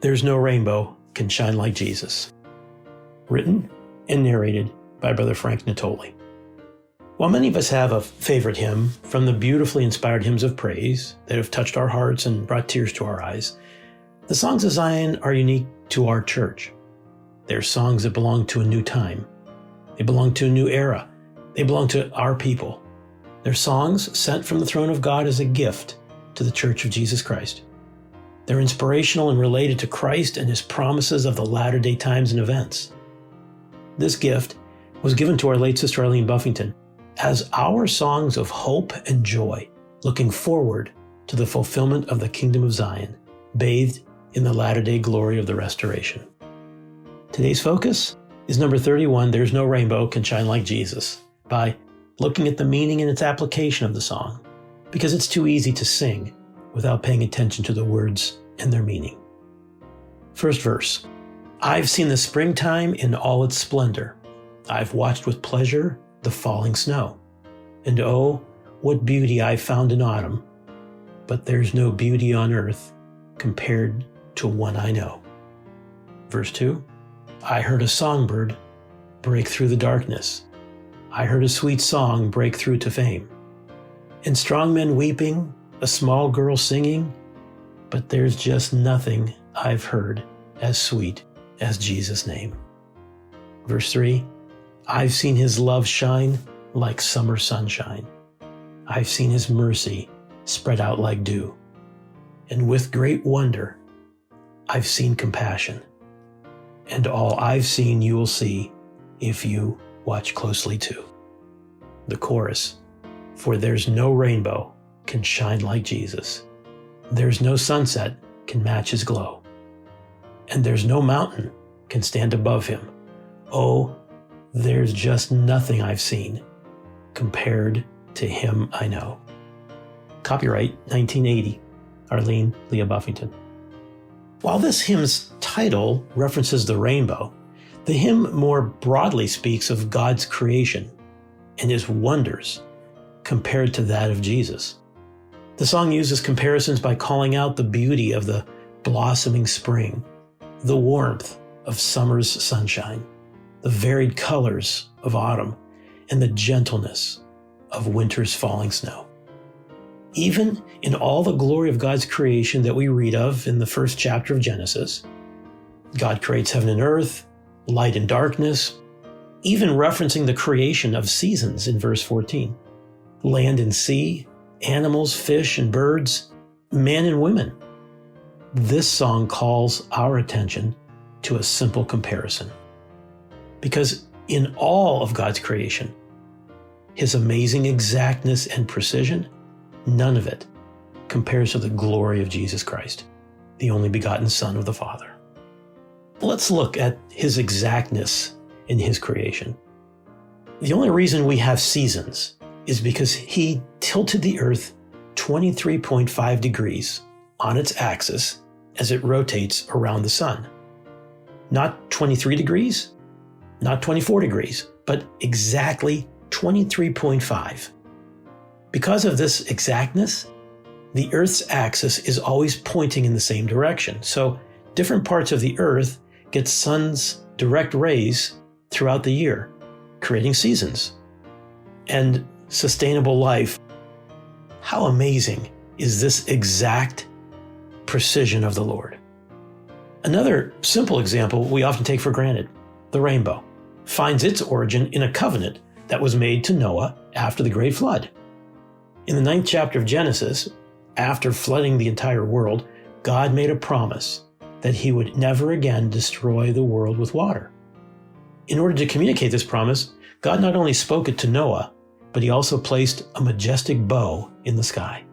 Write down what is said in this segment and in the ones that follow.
There's No Rainbow Can Shine Like Jesus. Written and narrated by Brother Frank Natoli. While many of us have a favorite hymn from the beautifully inspired hymns of praise that have touched our hearts and brought tears to our eyes, the songs of Zion are unique to our church. They're songs that belong to a new time. They belong to a new era. They belong to our people. They're songs sent from the throne of God as a gift to the Church of Jesus Christ. They're inspirational and related to Christ and his promises of the latter-day times and events. This gift was given to our late Sister Arlene Buffington as our songs of hope and joy, looking forward to the fulfillment of the kingdom of Zion, bathed in the latter-day glory of the restoration. Today's focus is number 31, There's No Rainbow Can Shine Like Jesus, by looking at the meaning and its application of the song, because it's too easy to sing without paying attention to the words and their meaning. First verse, I've seen the springtime in all its splendor. I've watched with pleasure the falling snow. And oh, what beauty I've found in autumn. But there's no beauty on earth compared to one I know. Verse 2, I heard a songbird break through the darkness. I heard a sweet song break through to fame. And strong men weeping, a small girl singing, but there's just nothing I've heard as sweet as Jesus' name. Verse 3, I've seen his love shine like summer sunshine. I've seen his mercy spread out like dew. And with great wonder, I've seen compassion. And all I've seen you will see if you watch closely too. The chorus, for there's no rainbow can shine like Jesus. There's no sunset can match his glow. And there's no mountain can stand above him. Oh, there's just nothing I've seen compared to him I know. Copyright 1980, Arlene Leah Buffington. While this hymn's title references the rainbow, the hymn more broadly speaks of God's creation and his wonders compared to that of Jesus. The song uses comparisons by calling out the beauty of the blossoming spring, the warmth of summer's sunshine, the varied colors of autumn, and the gentleness of winter's falling snow. Even in all the glory of God's creation that we read of in the first chapter of Genesis, God creates heaven and earth, light and darkness, even referencing the creation of seasons in verse 14, land and sea, animals, fish and birds, men and women. This song calls our attention to a simple comparison. Because in all of God's creation, his amazing exactness and precision, none of it compares to the glory of Jesus Christ, the only begotten Son of the Father. Let's look at his exactness in his creation. The only reason we have seasons is because he tilted the earth 23.5 degrees on its axis as it rotates around the sun. Not 23 degrees, not 24 degrees, but exactly 23.5. Because of this exactness, the Earth's axis is always pointing in the same direction. So different parts of the Earth get sun's direct rays throughout the year, creating seasons and sustainable life. How amazing is this exact precision of the Lord? Another simple example we often take for granted, the rainbow, finds its origin in a covenant that was made to Noah after the great flood. In the 9th chapter of Genesis, after flooding the entire world, God made a promise that he would never again destroy the world with water. In order to communicate this promise, God not only spoke it to Noah, but he also placed a majestic bow in the sky.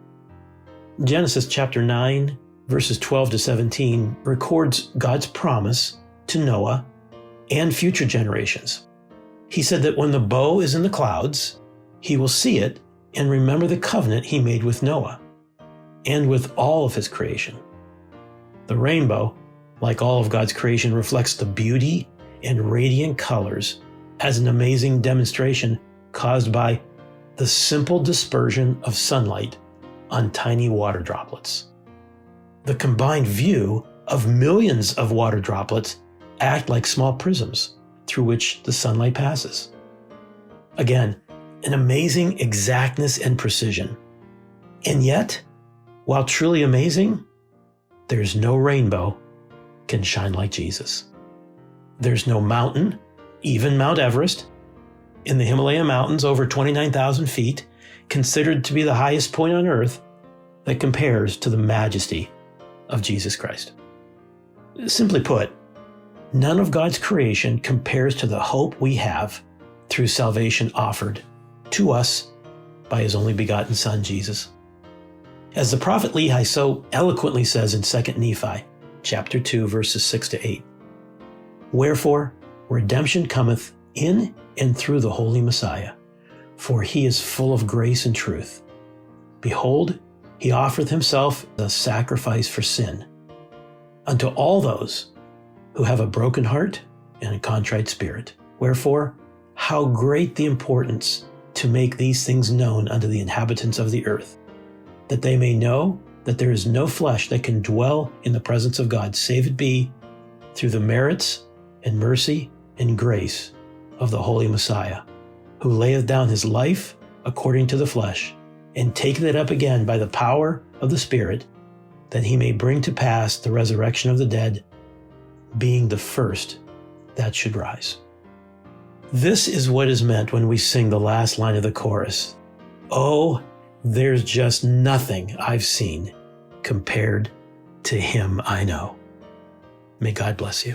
Genesis chapter 9, verses 12 to 17 records God's promise to Noah and future generations. He said that when the bow is in the clouds, he will see it and remember the covenant he made with Noah and with all of his creation. The rainbow, like all of God's creation, reflects the beauty and radiant colors as an amazing demonstration caused by the simple dispersion of sunlight on tiny water droplets. The combined view of millions of water droplets act like small prisms through which the sunlight passes. Again, an amazing exactness and precision. And yet, while truly amazing, there's no rainbow can shine like Jesus. There's no mountain, even Mount Everest, in the Himalaya Mountains, over 29,000 feet, considered to be the highest point on earth, that compares to the majesty of Jesus Christ. Simply put, none of God's creation compares to the hope we have through salvation offered to us by his only begotten Son, Jesus. As the prophet Lehi so eloquently says in 2 Nephi, chapter 2, verses 6 to 8, "Wherefore, redemption cometh in and through the Holy Messiah, for he is full of grace and truth. Behold, he offereth himself a sacrifice for sin unto all those who have a broken heart and a contrite spirit. Wherefore, how great the importance to make these things known unto the inhabitants of the earth, that they may know that there is no flesh that can dwell in the presence of God, save it be through the merits and mercy and grace of the Holy Messiah, who layeth down his life according to the flesh, and taketh it up again by the power of the Spirit, that he may bring to pass the resurrection of the dead, being the first that should rise." This is what is meant when we sing the last line of the chorus. "Oh, there's just nothing I've seen compared to him I know." May God bless you.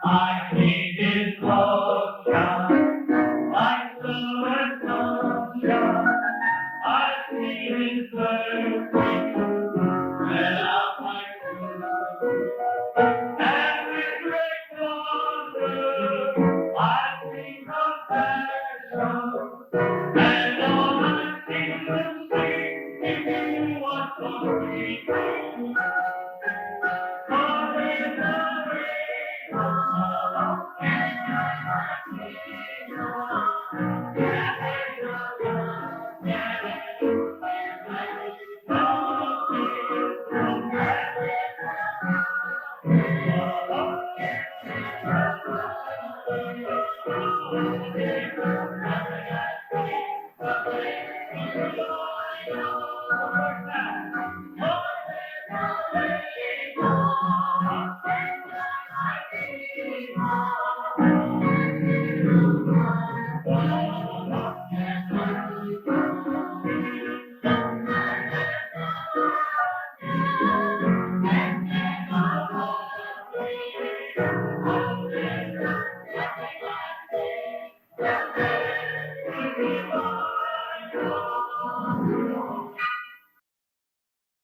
I see his love shine like silver sunshine. I see his mercy spread out like blue. And with great wonder, I see compassion. And all my kingdom sing if you want to be free. Nothing like this.